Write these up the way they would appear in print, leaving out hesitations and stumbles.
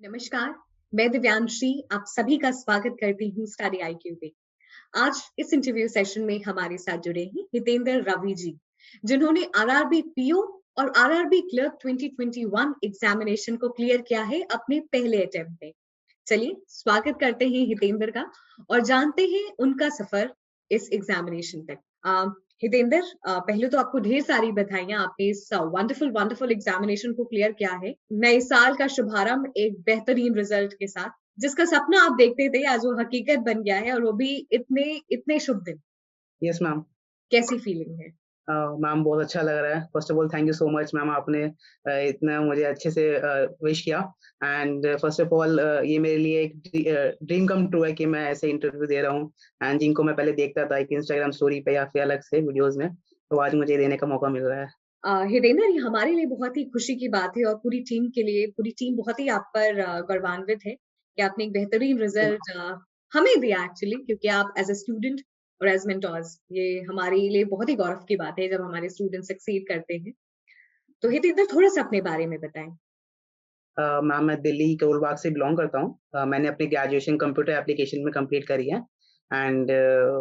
नमस्कार, मैं दिव्यांशी आप सभी का स्वागत करती हूँ स्टडी आईक्यू पे। आज इस इंटरव्यू सेशन में हमारे साथ जुड़े हैं हितेंद्र रवि जी, जिन्होंने आरआरबी पीओ और आरआरबी क्लर्क 2021 एग्जामिनेशन को क्लियर किया है अपने पहले अटेम्प्ट में। चलिए स्वागत करते हैं हितेंद्र का और जानते हैं उनका सफर इस एग्जामिनेशन तक। हितेंद्र, पहले तो आपको ढेर सारी बधाइयां, आपने इस वंडरफुल वंडरफुल एग्जामिनेशन को क्लियर किया है। नए साल का शुभारंभ एक बेहतरीन रिजल्ट के साथ, जिसका सपना आप देखते थे आज वो हकीकत बन गया है, और वो भी इतने इतने शुभ दिन। Yes ma'am. कैसी फीलिंग है? मैम बहुत अच्छा लग रहा है। First of all thank you so much ma'am, आपने इतना मुझे अच्छे से विश किया। एंड फर्स्ट ऑफ ऑल ये मेरे लिए एक ड्रीम कम ट्रू है कि मैं ऐसे इंटरव्यू दे रहा हूँ, एंड जिनको मैं पहले देखता था एक इंस्टाग्राम स्टोरी पे या फिर अलग से वीडियोस में, तो आज मुझे देने का मौका मिल रहा है। हितेंद्र, ये हमारे लिए बहुत ही खुशी की बात है और पूरी टीम के लिए, पूरी टीम बहुत ही आप पर गौरवान्वित है कि आपने एक बेहतरीन रिजल्ट हमें दिया एक्चुअली, क्योंकि आप एज अ स्टूडेंट और एज मेंटोर्स, ये हमारे लिए बहुत ही गौरव की बात है जब हमारे स्टूडेंट सक्सीड करते हैं। तो हितेंद्र, थोड़ा सा अपने बारे में बताएं। मैम मैं दिल्ली करोलबाग से बिलोंग करता हूँ। मैंने अपनी ग्रेजुएशन कंप्यूटर एप्लीकेशन में कंप्लीट करी है। एंड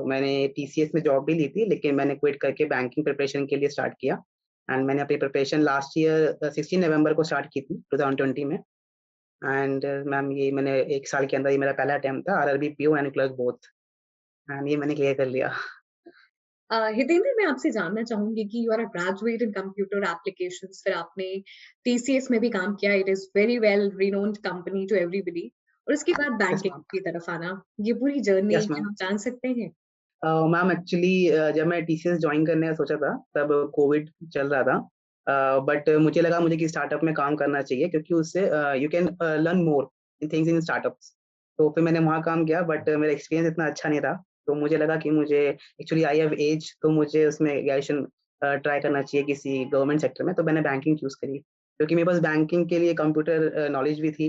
मैंने टीसीएस में जॉब भी ली थी, लेकिन मैंने क्विट करके बैंकिंग प्रिपरेशन के लिए स्टार्ट किया। एंड मैंने अपनी प्रिपरेशन लास्ट ईयर 16 नवंबर को स्टार्ट की थी 2020 में। एंड मैम ये मैंने 1 साल के अंदर ये मेरा पहला अटेम्प्ट था, RRB PO and clerk both, and ये मैंने क्लियर कर लिया। हितेंद्र, मैं आपसे जानना चाहूंगी कि you are a graduate in computer applications, फिर आपने टीसीएस में भी काम किया, it is very well renowned company to everybody, और उसके बाद यस बैंकिंग मैम। की तरफ आना, ये पूरी जर्नी यस मैम। क्या हम जान सकते हैं? मैम एक्चुअली जब मैं टीसीएस ज्वाइन करने का सोचा था तब कोविड चल रहा था, बट मुझे लगा मुझे कि स्टार्टअप में काम करना चाहिए, क्योंकि उससे you can learn more in things in startups. तो फिर मैंने वहाँ काम किया, बट मेरा एक्सपीरियंस इतना अच्छा नहीं था। तो मुझे लगा कि मुझे एक्चुअली आई हैव एज, तो मुझे उसमें ग्रेजुएशन ट्राई करना चाहिए किसी गवर्नमेंट सेक्टर में। तो मैंने बैंकिंग चूज करी, क्योंकि मेरे पास बैंकिंग के लिए कंप्यूटर नॉलेज भी थी,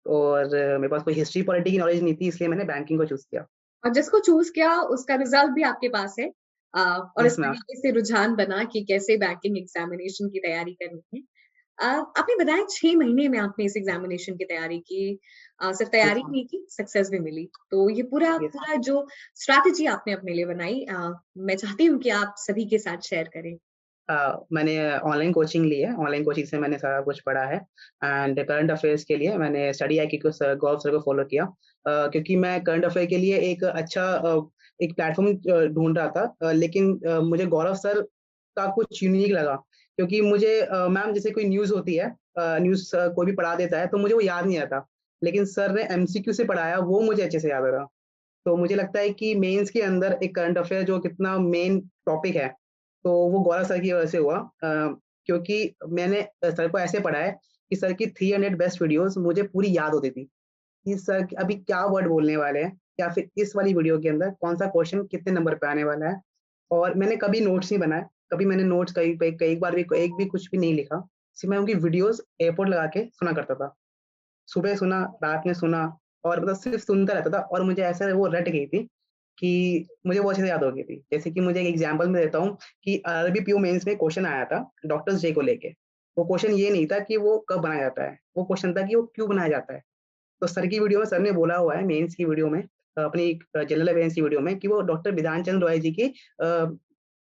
और मेरे पास कोई हिस्ट्री पॉलिटी की नॉलेज नहीं थी, इसलिए मैंने बैंकिंग को चूज किया। और जिसको चूज किया उसका रिजल्ट भी आपके पास है, और इस यस मैम। तरीके से रुझान बना कि कैसे बैंकिंग एग्जामिनेशन की तैयारी करनी है। आपने बताया 6 महीने में आपने इस एग्जामिनेशन की तैयारी की, सिर्फ यस तैयारी मैम। नहीं की, सक्सेस भी मिली। तो ये पूरा यस। पूरा जो स्ट्रैटेजी आपने अपने लिए बनाई, मैं चाहती हूँ कि आप सभी के साथ शेयर करें। मैंने ऑनलाइन कोचिंग ली है, ऑनलाइन कोचिंग से मैंने सारा कुछ पढ़ा है। एंड करंट अफेयर्स के लिए मैंने स्टडी आई को गौरव सर को फॉलो किया, क्योंकि मैं करंट अफेयर के लिए एक अच्छा एक प्लेटफॉर्म ढूंढ रहा था, लेकिन मुझे गौरव सर का कुछ यूनिक लगा, क्योंकि मुझे मैम जैसे कोई न्यूज़ होती है, न्यूज़ कोई भी पढ़ा देता है तो मुझे वो याद नहीं आता, लेकिन सर ने एमसीक्यू से पढ़ाया, वो मुझे अच्छे से याद रहा। तो मुझे लगता है कि मेंस के अंदर एक करंट अफेयर जो कितना मेन टॉपिक है, तो वो गौरव सर की वजह से हुआ, क्योंकि मैंने सर को ऐसे पढ़ा है कि सर की 300 बेस्ट वीडियोस मुझे पूरी याद होती थी, कि सर अभी क्या वर्ड बोलने वाले हैं, या फिर इस वाली वीडियो के अंदर कौन सा क्वेश्चन कितने नंबर पे आने वाला है। और मैंने कभी नोट्स नहीं बनाए, कभी मैंने नोट्स कहीं पे कई बार भी एक भी कुछ भी नहीं लिखा, सिर्फ मैं उनकी वीडियोस एयरपोर्ट लगा के सुना करता था। सुबह सुना, रात में सुना, और मतलब सिर्फ सुनता रहता था, और मुझे ऐसा वो रट गई थी कि मुझे वो अच्छे से याद हो गई थी। जैसे कि मुझे एक एग्जांपल मैं देता हूँ कि आरआरबी पीओ मेंस में क्वेश्चन आया था डॉक्टर्स डे को लेके। वो क्वेश्चन ये नहीं था कि वो कब बनाया जाता है, वो क्वेश्चन था कि वो क्यों बनाया जाता है। तो सर की वीडियो में सर ने बोला हुआ है मेंस की वीडियो में, अपनी जनरल अवेयरेंस की वीडियो में, कि वो डॉक्टर विधान चंद्र रॉय जी की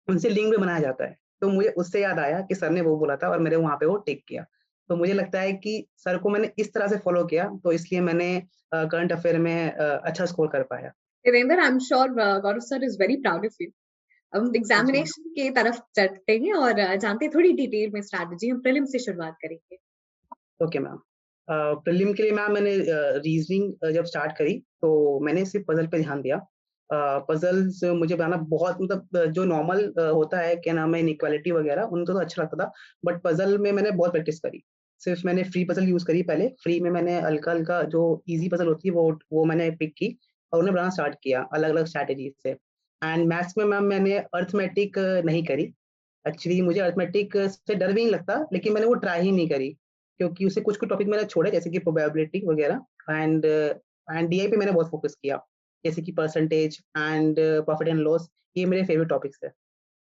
उनसे लिंक भी बनाया जाता है। तो मुझे उससे याद आया कि सर ने वो बोला था, और मैंने वहाँ पे वो टिक किया। तो मुझे लगता है कि सर को मैंने इस तरह से फॉलो किया, तो इसलिए मैंने करंट अफेयर में अच्छा स्कोर कर पाया। Devendra, I am sure Gaurav sir is very proud of you. हम यस मैम। एग्जामिनेशन की तरफ चलते हैं और जानते हैं थोड़ी डिटेल में स्ट्रैटेजी। हम प्रीलिम से शुरुआत करेंगे। Okay ma'am. प्रीलिम के लिए मैम मैंने रीजनिंग जब स्टार्ट करी, तो मैंने सिर्फ पजल पे ध्यान दिया। पजल्स मुझे बनाना बहुत, मतलब जो नॉर्मल होता है, क्या नाम है, इनइक्वालिटी वगैरह, उनको तो अच्छा लगता था, बट पजल में मैंने बहुत प्रैक्टिस करी। सिर्फ मैंने फ्री पजल यूज करी पहले, फ्री में मैंने हल्का हल्का जो इजी पजल होती है वो मैंने पिक की, और उन्हें बनाना स्टार्ट किया अलग अलग स्ट्रैटेजी से। एंड मैथ्स में मैम मैंने अर्थमेटिक नहीं करी। एक्चुअली मुझे अर्थमेटिक से डर भी नहीं लगता, लेकिन मैंने वो ट्राई ही नहीं करी, क्योंकि उससे कुछ कुछ टॉपिक मैंने छोड़े, जैसे कि प्रोबेबिलिटी वगैरह। एंड डीआई पे मैंने बहुत फोकस किया, जैसे कि percentage and profit and loss, ये मेरे फेवरेट टॉपिक्स है।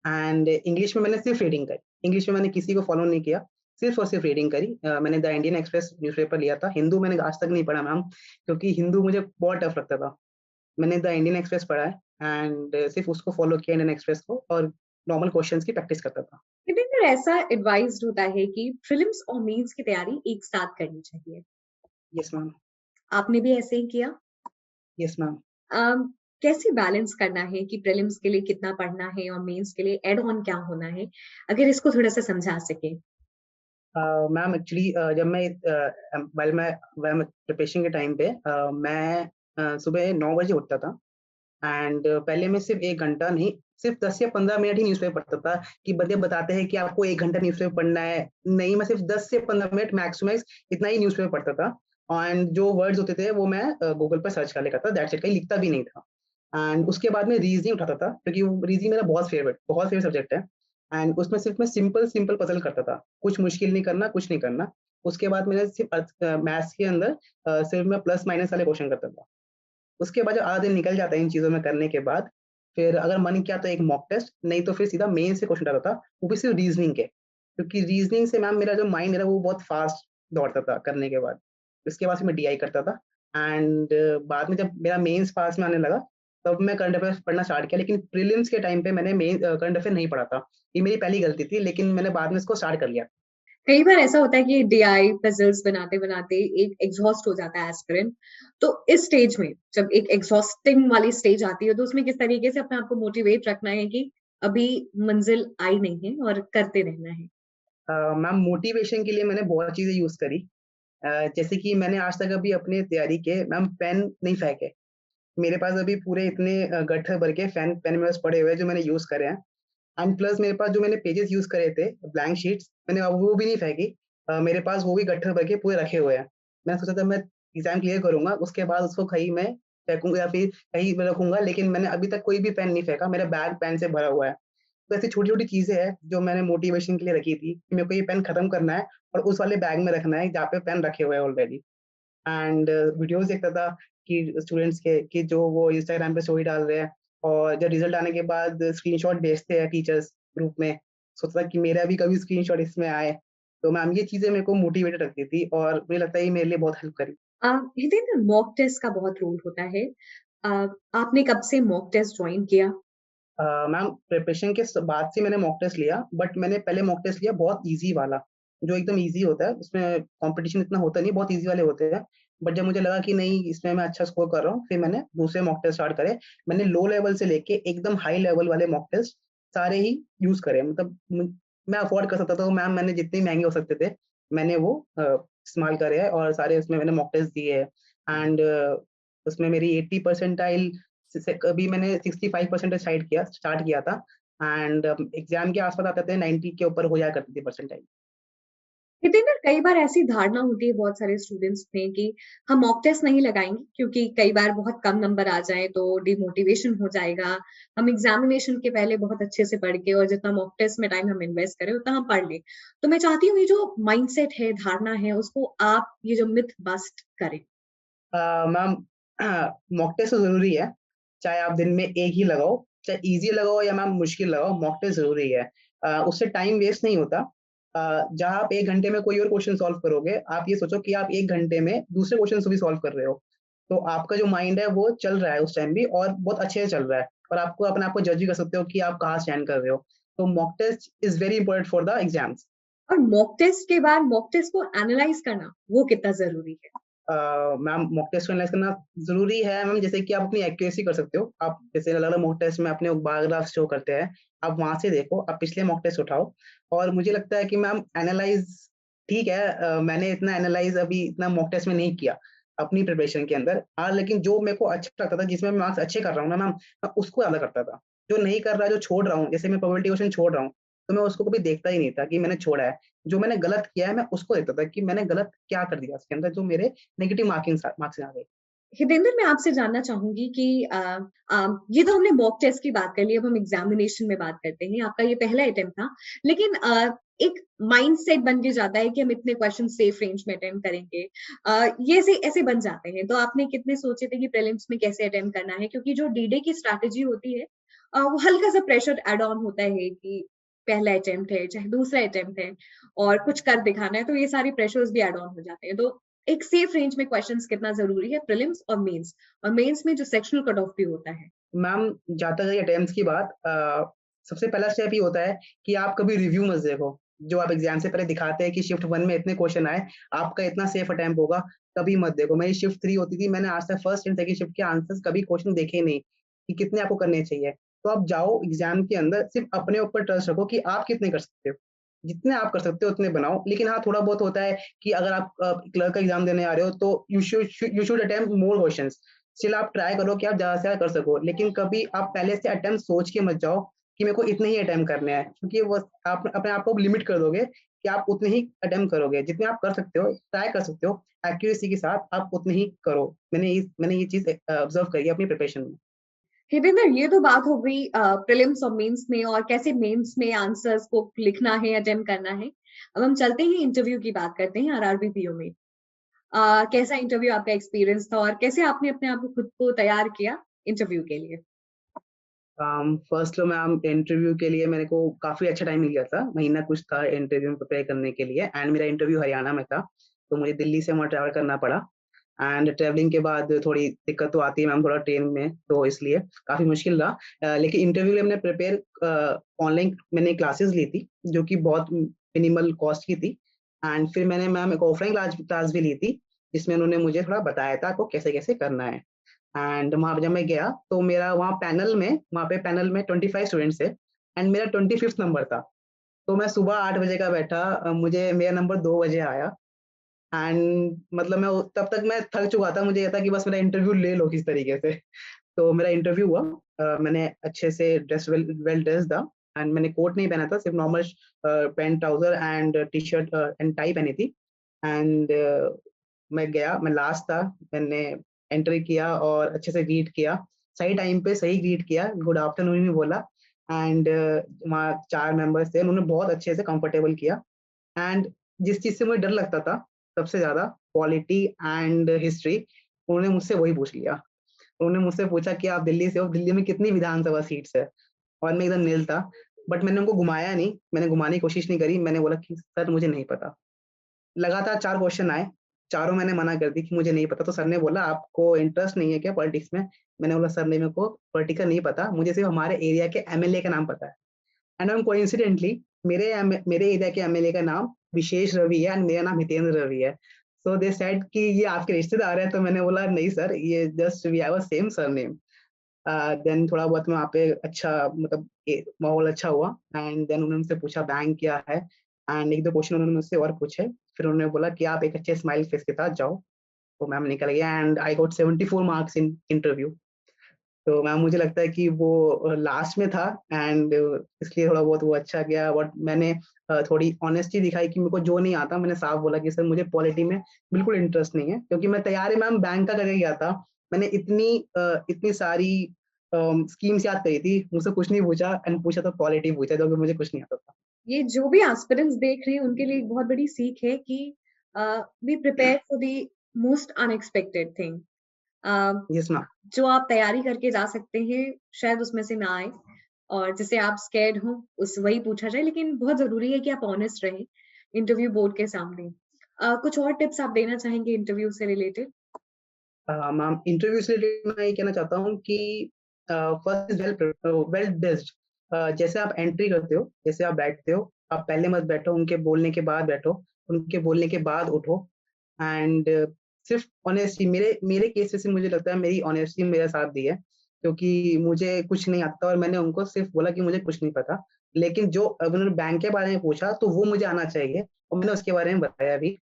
एंड इंग्लिश में मैंने सिर्फ रीडिंग करी, इंग्लिश में मैंने किसी को फॉलो नहीं किया, सिर्फ़ और सिर्फ़ रीडिंग करी। मैंने द इंडियन एक्सप्रेस न्यूज़पेपर लिया था। हिंदू मैंने आज तक नहीं पढ़ा मैम, क्योंकि हिंदू मुझे बहुत टफ लगता था। मैंने द इंडियन एक्सप्रेस पढ़ा है एंड सिर्फ़ उसको फ़ॉलो किया इंडियन एक्सप्रेस को, और नॉर्मल क्वेश्चन्स की प्रैक्टिस करता था। लेकिन फिर ऐसा एडवाइज्ड होता है कि प्रीलिम्स और मेंस की तैयारी एक साथ करनी चाहिए। येस मैम, आपने भी ऐसे ही किया? Yes ma'am. अम, कैसे बैलेंस करना है कि प्रीलिम्स के लिए कितना पढ़ना है और मेंस के लिए एड ऑन क्या होना है? अगर इसको थोड़ा-सा समझा सकें। मैम एक्चुअली जब मैं व्हाइल मैं प्रिपरेशन के टाइम पे मैं सुबह 9 बजे उठता था एंड पहले मैं सिर्फ़ 1 घंटा नहीं, सिर्फ़ 10 या 15 मिनट ही न्यूज़पेपर पढ़ता था कि बंदे बताते हैं कि आपको 1 घंटा न्यूज़पेपर पढ़ना है। नहीं, मैं सिर्फ़ 10 से 15 मिनट मैक्स टू मैक्स इतना ही न्यूज़पेपर पढ़ता था एंड जो वर्ड्स होते थे वो मैं गूगल पर सर्च कर लेता था, दैट्स इट, कहीं लिखता भी नहीं था। एंड उसके बाद मैं रीज़निंग उठाता था, क्योंकि वो रीज़निंग मेरा बहुत फेवरेट सब्जेक्ट है एंड उसमें सिर्फ़ मैं सिंपल सिंपल पज़ल करता था। कुछ मुश्किल नहीं करना, कुछ नहीं करना। उसके बाद मैंने सिर्फ़ मैथ्स के अंदर सिर्फ़ मैं प्लस माइनस वाले क्वेश्चन करता था। उसके बाद जब आधा दिन निकल जाता है इन चीज़ों में करने के बाद, फिर अगर मन किया तो एक मॉक टेस्ट, नहीं तो फिर सीधा मेन से क्वेश्चन आता था, वो भी सिर्फ रीज़निंग के। क्योंकि रीज़निंग से मैम मेरा जो माइंड है ना वो बहुत फ़ास्ट दौड़ता था करने के बाद। उसके बाद फिर मैं डीआई करता था एंड बाद में जब मेरा मेंस पास में आने लगा, तब मैं करंट अफेयर्स पढ़ना स्टार्ट किया, लेकिन प्रीलिम्स के टाइम पे मैंने करंट अफेयर नहीं पढ़ा था। ये मेरी पहली गलती थी, लेकिन मैंने बाद में इसको स्टार्ट कर लिया। कई बार ऐसा होता है कि डीआई पजल्स बनाते-बनाते एक एग्ज़ॉस्ट हो जाता है एस्पिरेंट। तो इस स्टेज में जब एक एग्ज़ॉस्टिंग वाली स्टेज आती है, तो उसमें किस तरीके से अपने आप को मोटिवेट रखना है कि अभी मंज़िल आई नहीं है और करते रहना है? मैम मोटिवेशन के लिए मैंने बहुत चीज़ें यूज़ करी। जैसे कि मैंने आज तक अभी अपने तैयारी के मैम पेन नहीं फेंके। मेरे पास अभी पूरे इतने गट्ठर भर के पेन मेरे पास पड़े हुए हैं जो मैंने यूज़ करे हैं एंड प्लस मेरे पास जो मैंने पेजेस यूज़ करे थे, ब्लैंक शीट्स, मैंने अब वो भी नहीं फेंकी। मेरे पास वो भी गट्ठर भर के पूरे रखे हुए हैं। मैंने सोचा था मैं एग्ज़ाम क्लियर करूँगा, उसके बाद उसको कहीं मैं फेंकूँगा या फिर कहीं पे रखूँगा, लेकिन मैंने अभी तक कोई भी पेन नहीं फेंका, मेरा बैग पेन से भरा हुआ है। तो ऐसी छोटी-छोटी चीज़ें हैं जो मैंने मोटिवेशन के लिए रखी थी कि मेरे को ये पेन खत्म करना है और उस वाले बैग में रखना है जहाँ पे पेन रखे हुए हैं ऑलरेडी। एंड वीडियोज़ देखता था कि स्टूडेंट्स के कि जो वो इंस्टाग्राम पे स्टोरी डाल रहे हैं और जब रिज़ल्ट आने के बाद स्क्रीनशॉट भेजते हैं टीचर्स ग्रुप में, सोचता था कि मेरा भी कभी स्क्रीनशॉट इसमें आए। तो मैम ये चीज़ें मेरे को मोटिवेटेड रखती थी और मुझे लगता है ये मेरे लिए बहुत हेल्प करी। हितेंद्र, मॉक टेस्ट का बहुत रोल होता है। अ, आपने कब से मॉक टेस्ट जॉइन किया? मैम प्रिपरेशन के बाद से मैंने मॉक टेस्ट लिया, बट मैंने पहले मॉक टेस्ट लिया बहुत ईज़ी वाला, जो एकदम ईज़ी होता है, उसमें कॉम्पिटिशन इतना होता नहीं, बहुत ईज़ी वाले होते हैं। बट जब मुझे लगा कि नहीं इसमें मैं अच्छा स्कोर कर रहा हूँ, फिर मैंने दूसरे मॉक टेस्ट स्टार्ट करे। मैंने लो लेवल से लेके एकदम हाई लेवल वाले मॉक टेस्ट सारे ही यूज़ करे। मतलब मैं अफोर्ड कर सकता था, तो मैम मैंने जितने महँगे हो सकते थे, मैंने वो इस्तेमाल करे हैं और सारे उसमें मैंने मॉक टेस्ट दिए हैं एंड उसमें मेरी 80 परसेंटाइल से कभी मैंने 65% स्टार्ट किया था एंड एग्ज़ाम के आस-पास आते थे 90 के ऊपर हो जाया करती थी परसेंटाइल। हितेंद्र, कई बार ऐसी धारणा होती है बहुत सारे स्टूडेंट्स में कि हम मॉक टेस्ट नहीं लगाएँगे क्योंकि कई बार बहुत कम नंबर आ जाएँ तो डिमोटिवेशन हो जाएगा। हम एग्ज़ामिनेशन के पहले बहुत अच्छे से पढ़ के और जितना मॉक टेस्ट में टाइम हम इन्वेस्ट करें उतना हम पढ़ लें। तो मैं चाहती हूँ ये जो माइंडसेट है, धारणा है, उसको आप ये जो मिथ बस्ट करें। मैम मॉक टेस्ट तो ज़रूरी है, चाहे आप दिन में 1 ही लगाओ, चाहे ईज़ी लगाओ या मैम मुश्किल लगाओ, मॉक टेस्ट ज़रूरी है। उससे टाइम वेस्ट नहीं होता। जहाँ आप 1 घंटे में कोई और क्वेश्चन सॉल्व करोगे, आप ये सोचो कि आप 1 घंटे में दूसरे क्वेश्चन्स को भी सॉल्व कर रहे हो। तो आपका जो माइंड है वो चल रहा है उस टाइम भी और बहुत अच्छे से चल रहा है और आपको अपने आप को जज भी कर सकते हो कि आप कहाँ स्टैंड कर रहे हो। तो mock test is very important for the exams. और मॉक टेस्ट के बाद मॉक टेस्ट को एनालाइज़ करना, वो कितना ज़रूरी है? मैम मॉक टेस्ट को एनालाइज़ करना ज़रूरी है मैम, जैसे कि आप अपनी एक्यूरेसी कर सकते हो। आप जैसे अलग-अलग मॉक टेस्ट में अपने बार ग्राफ शो करते हैं, आप वहाँ से देखो, आप पिछले मॉक टेस्ट उठाओ और मुझे लगता है कि मैम एनालाइज़ ठीक है, मैंने इतना एनालाइज़ अभी इतना मॉक टेस्ट में नहीं किया, अपनी प्रिपरेशन के अंदर। हाँ, लेकिन जो मेरे को अच्छा लगता था, जिसमें मैं मार्क्स अच्छे कर रहा हूँ ना मैम, मैं उसको ज़्यादा करता था। जो नहीं कर रहा, जो छोड़ रहा हूँ, जैसे मैं प्रोबेबिलिटी क्वेश्चन छोड़ रहा हूँ, तो मैं उसको कभी देखता ही नहीं था कि मैंने छोड़ा है। जो मैंने गलत किया है, मैं उसको देखता था कि मैंने गलत क्या कर दिया उसके अंदर, जो मेरे नेगेटिव मार्क्स आ गए। हितेंद्र, मैं आपसे जानना चाहूँगी कि ये तो हमने मॉक टेस्ट की बात कर ली, अब हम एग्ज़ामिनेशन में बात करते हैं। आपका ये पहला अटेम्प्ट था, लेकिन एक माइंडसेट बन के जाता है कि हम इतने क्वेश्चन सेफ रेंज में अटेम्प्ट करेंगे। ये ऐसे ऐसे बन जाते हैं। तो आपने कितने सोचे थे कि प्रीलिम्स में कैसे अटेम्प्ट करना है? क्योंकि जो डी-डे की स्ट्रैटेजी होती है वो हल्का-सा प्रेशर ऐड ऑन होता है कि पहला अटेम्प्ट है, चाहे दूसरा अटेम्प्ट है और कुछ कर दिखाना है, तो ये सारी प्रेशर्स भी ऐड ऑन हो जाते हैं। तो एक सेफ रेंज में क्वेश्चंस कितना ज़रूरी है प्रीलिम्स और मेंस में जो सेक्शनल कट ऑफ भी होता है? मैम, जहाँ तक रही अटेम्प्ट्स की बात, सबसे पहला स्टेप ये होता है कि आप कभी रिव्यू मत देखो। जो आप एग्ज़ाम से पहले दिखाते हैं कि शिफ्ट 1 में इतने क्वेश्चन आए, आपका इतना सेफ अटेम्प्ट होगा, कभी मत देखो। मेरी शिफ्ट 3 होती थी, मैंने आज तक फर्स्ट एंड सेकंड शिफ्ट के आंसर्स कभी क्वेश्चन देखे ही नहीं, कि कितने आपको करने चाहिए। तो आप जाओ एग्ज़ाम के अंदर, सिर्फ़ अपने ऊपर ट्रस्ट रखो कि आप कितने कर सकते हो। जितने आप कर सकते हो उतने बनाओ। लेकिन हाँ, थोड़ा बहुत होता है कि अगर आप क्लर्क का एग्ज़ाम देने आ रहे हो, तो you should attempt more questions. Still आप ट्राई करो कि आप ज़्यादा से ज़्यादा कर सको, लेकिन कभी आप पहले से अटेम्प्ट सोच के मत जाओ कि मेरे को इतने ही अटेम्प्ट करने हैं, क्योंकि वो आप अपने आप को लिमिट कर दोगे कि आप उतने ही अटेम्प्ट करोगे। जितने आप कर सकते हो, ट्राई कर सकते हो, एक्यूरेसी के साथ आप उतने ही करो। मैंने ये चीज़ ऑब्ज़र्व करी है अपनी प्रिपरेशन में। हितेंद्र, ये तो बात हो गई प्रीलिम्स और मेंस में और कैसे मेंस में आंसर्स को लिखना है, अटेम्प्ट करना है। अब हम चलते हैं इंटरव्यू की बात करते हैं आरआरबी पीओ में। कैसा इंटरव्यू आपका एक्सपीरियंस था और कैसे आपने अपने आप को खुद को तैयार किया इंटरव्यू के लिए? फर्स्ट तो मैम, इंटरव्यू के लिए मेरे को काफ़ी अच्छा टाइम मिल गया था। महीना कुछ था इंटरव्यू में प्रिपेयर करने के लिए, एंड मेरा इंटरव्यू हरियाणा में था, तो मुझे दिल्ली से वहाँ ट्रैवल करना पड़ा। एंड ट्रैवलिंग के बाद थोड़ी दिक्कत तो आती है मैम, थोड़ा ट्रेन में, तो इसलिए काफ़ी मुश्किल रहा। लेकिन इंटरव्यू के लिए मैंने ऑनलाइन मैंने क्लासेस ली थी, जो कि बहुत मिनिमल कॉस्ट की थी। एंड फिर मैंने मैम एक ऑफलाइन क्लास क्लास भी ली थी, जिसमें उन्होंने मुझे थोड़ा बताया था आपको कैसे-कैसे करना है। एंड वहाँ पे जब मैं गया, तो मेरा वहाँ पे पैनल में 25 स्टूडेंट्स थे, एंड मेरा 25th नंबर था। तो मैं सुबह 8 बजे का बैठा, मुझे मेरा नंबर 2 बजे आया। एंड मतलब तब तक मैं थक चुका था, मुझे ये था कि बस मेरा इंटरव्यू ले लो किसी तरीके से। तो मेरा इंटरव्यू हुआ, मैंने अच्छे से वेल ड्रेस्ड था, एंड मैंने कोट नहीं पहना था, सिर्फ normal pant, trouser and T-shirt and tie पहनी थी। एंड मैं गया, मैं लास्ट था, मैंने एंटर किया और अच्छे से ग्रीट किया। सही टाइम पे सही ग्रीट किया, गुड आफ्टरनून भी बोला। एंड वहाँ 4 मेंबर्स थे, उन्होंने बहुत अच्छे से कंफर्टेबल किया। एंड जिस चीज़ से मुझे डर लगता था सबसे ज़्यादा, पॉलिटी एंड हिस्ट्री, उन्होंने मुझसे वही पूछ लिया। उन्होंने मुझसे पूछा कि आप दिल्ली से हो, दिल्ली में कितनी विधानसभा सीट्स है? और मैं एकदम निल था, बट मैंने उनको घुमाया नहीं, मैंने घुमाने की कोशिश नहीं करी, मैंने बोला कि सर मुझे नहीं पता। लगातार 4 क्वेश्चन आए, चारों मैंने मना कर दी कि मुझे नहीं पता, तो सर ने बोला आपको इंटरेस्ट नहीं है क्या पॉलिटिक्स में? मैंने बोला सर नहीं, मेरे को पॉलिटिकल नहीं पता, मुझे सिर्फ हमारे एरिया के एमएलए का नाम पता है। एंड मैम कोइंसिडेंटली मेरे एरिया के एमएलए का नाम विशेष रवि है, एंड मेरा नाम हितेंद्र रवि है। सो दे सेड कि ये आपके रिश्तेदार हैं, तो मैंने बोला नहीं सर, ये just we have a same surname. Then थोड़ा बहुत वहाँ पे अच्छा, मतलब माहौल अच्छा हुआ। एंड देन उन्होंने मुझसे पूछा बैंक क्या है, एंड 1-2 क्वेश्चन उन्होंने मुझसे और पूछे। फिर उन्होंने बोला कि आप एक अच्छे स्माइल फेस के साथ जाओ। तो मैम निकल गया, and I got 74 marks in interview. तो मैम मुझे लगता है कि वो लास्ट में था, एंड इसलिए थोड़ा बहुत वो अच्छा गया। बट मैंने थोड़ी ऑनेस्टी दिखाई कि मेरे को जो नहीं आता, मैंने साफ बोला कि सर मुझे पॉलिटी में बिल्कुल इंटरेस्ट नहीं है, क्योंकि मैं तैयारी मैम बैंक का करके गया था। मैंने इतनी सारी स्कीम्स याद करी थी, मुझसे कुछ नहीं पूछा, एंड पूछा तो पॉलिटी पूछा, जो कि मुझे कुछ नहीं आता था। ये जो भी एस्पिरेंट्स देख रहे हैं उनके लिए एक बहुत बड़ी सीख है कि be prepared for the most unexpected thing. Yes ma'am. जो आप तैयारी करके जा सकते हैं, शायद उसमें से ना आए और जिसे आप स्कैर्ड हो, उस वही पूछा जाए, लेकिन बहुत ज़रूरी है कि आप ऑनेस्ट रहें इंटरव्यू बोर्ड के सामने। कुछ और टिप्स आप देना चाहेंगे इंटरव्यू से रिलेटेड? मैम इंटरव्यू से रिलेटेड मैं ये कहना चाहता हूँ कि फर्स्ट इज़ वेल ड्रेस्ड। जैसे आप एंट्री करते हो, जैसे आप बैठते हो, आप पहले मत बैठो, उनके बोलने के बाद बैठो, उनके बोलने के बाद उठो। एंड सिर्फ ऑनेस्टी, मेरे मेरे केस से मुझे लगता है मेरी ऑनेस्टी मेरा साथ दी है, क्योंकि मुझे कुछ नहीं आता और मैंने उनको सिर्फ बोला कि मुझे कुछ नहीं पता। लेकिन जो उन्होंने बैंक के बारे में पूछा, तो वो मुझे आना चाहिए, और मैंने उसके बारे में बताया भी।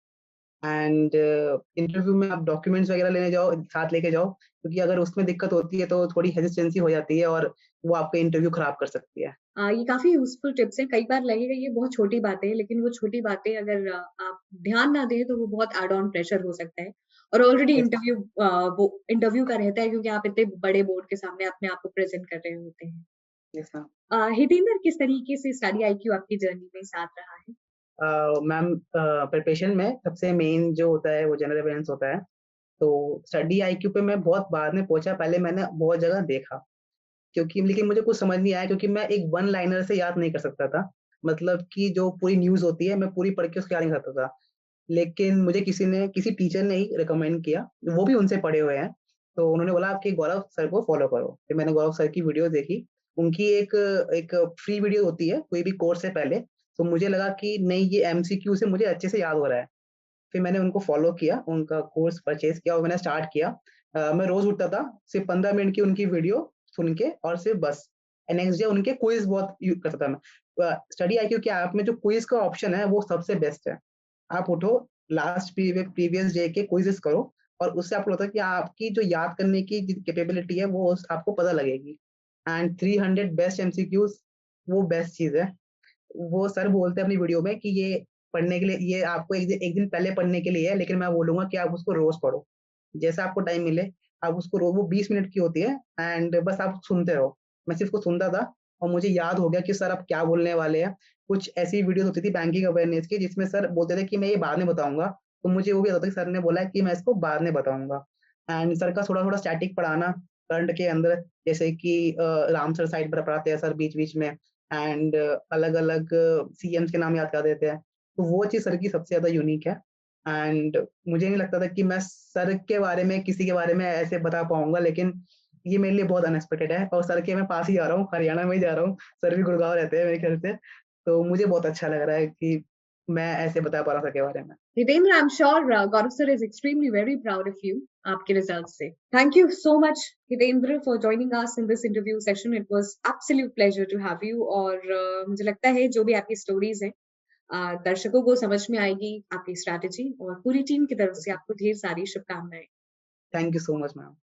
एंड इंटरव्यू में आप डॉक्यूमेंट्स वगैरह लेने जाओ, साथ लेके जाओ, क्योंकि अगर उसमें दिक्कत होती है तो थोड़ी हेजिटेंसी हो जाती है, और वो आपका इंटरव्यू खराब कर सकती है। ये काफ़ी यूज़फुल टिप्स हैं। कई बार लगेगा ये बहुत छोटी बातें हैं, लेकिन वो छोटी बातें अगर आप ध्यान ना दें, तो वो बहुत ऐड ऑन प्रेशर हो सकता है और ऑलरेडी यस मैम। वो इंटरव्यू का रहता है क्योंकि आप इतने बड़े बोर्ड के सामने अपने आप को प्रेज़ेंट कर रहे होते हैं। Yes ma'am. हितेंद्र, किस तरीके से स्टडी आईक्यू आपकी जर्नी में साथ रहा है? मैम, प्रिपरेशन में सबसे मेन जो होता है वो जनरल अवेयरेंस होता है। तो स्टडी आईक्यू पे मैं बहुत बाद में पहुँचा, पहले मैंने बहुत जगह देखा, क्योंकि लेकिन मुझे कुछ समझ नहीं आया, क्योंकि मैं एक वन लाइनर से याद नहीं कर सकता था। मतलब कि जो पूरी न्यूज़ होती है, मैं पूरी पढ़ के उसको याद नहीं करता था। लेकिन मुझे किसी टीचर ने ही रिकमेंड किया, वो भी उनसे पढ़े हुए हैं, तो उन्होंने बोला कि गौरव सर को फ़ॉलो करो। फिर मैंने गौरव सर की वीडियो देखी, उनकी एक एक फ्री वीडियो होती है, कोई भी कोर्स से पहले, तो मुझे लगा कि नहीं ये एमसीक्यू से मुझे अच्छे से याद हो रहा है। फिर मैंने उनको फ़ॉलो किया, उनका कोर्स परचेज़ किया और मैंने स्टार्ट किया। मैं रोज़ उठता था, सिर्फ़ 15 मिनट की उनकी वीडियो सुन के और सिर्फ़ बस नेक्स्ट डे उनके क्विज़ बहुत करता था मैं। स्टडी आईक्यू के ऐप में जो क्विज़ का ऑप्शन है, वो सबसे बेस्ट है। आप उठो, लास्ट प्रीवियस डे के क्विज़ेज़ करो और उससे आपको लगता है कि आपकी जो याद करने की जो कैपेबिलिटी है, वो उस आपको पता लगेगी। एंड 300 बेस्ट एमसीक्यूज़ वो बेस्ट चीज़ है। वो सर बोलते हैं अपनी वीडियो में कि ये पढ़ने के लिए ये आपको एक दिन पहले पढ़ने के लिए है, लेकिन मैं बोलूँगा कि आप उसको रोज़ पढ़ो। जैसा आपको टाइम मिले, आप उसको वो 20 मिनट की होती है एंड बस आप सुनते रहो। मैं सिर्फ़ उसको सुनता था और मुझे याद हो गया कि सर अब क्या बोलने वाले हैं। कुछ ऐसी वीडियोज़ होती थी बैंकिंग अवेयरनेस की जिसमें सर बोलते थे कि मैं ये बाद में बताऊँगा, तो मुझे वो भी आता था कि सर ने बोला है कि मैं इसको बाद में बताऊँगा। एंड सर का थोड़ा-थोड़ा स्टैटिक पढ़ाना करंट के अंदर जैसे कि राम सर साइड पर पढ़ाते हैं सर बीच-बीच में एंड अलग-अलग सीएम्स के नाम याद करा देते हैं। तो वो चीज़ सर की सबसे ज़्यादा यूनिक है एंड मुझे नहीं लगता था कि मैं सर के बारे में किसी के बारे में ऐसे बता पाऊँगा लेकिन ये मेरे लिए बहुत अनएक्सपेक्टेड है और सर के मैं पास ही जा रहा हूँ, हरियाणा में ही जा रहा हूँ। सर भी गुड़गाँव रहते हैं मेरे ख्याल से। तो मुझे बहुत अच्छा लग रहा है कि मैं ऐसे बता पा रहा हूँ सर के बारे में। Hitendra, I'm sure Gaurav sir is extremely very proud of you, आपके results से. Thank you so much, Hitendra, for joining us in this interview session. It was absolute pleasure to have you. और मुझे लगता है जो भी आपकी stories हैं, दर्शकों को समझ में आएगी आपकी strategy और पूरी टीम की तरफ से आपको ढेर सारी शुभकामनाएं. Thank you so much ma'am.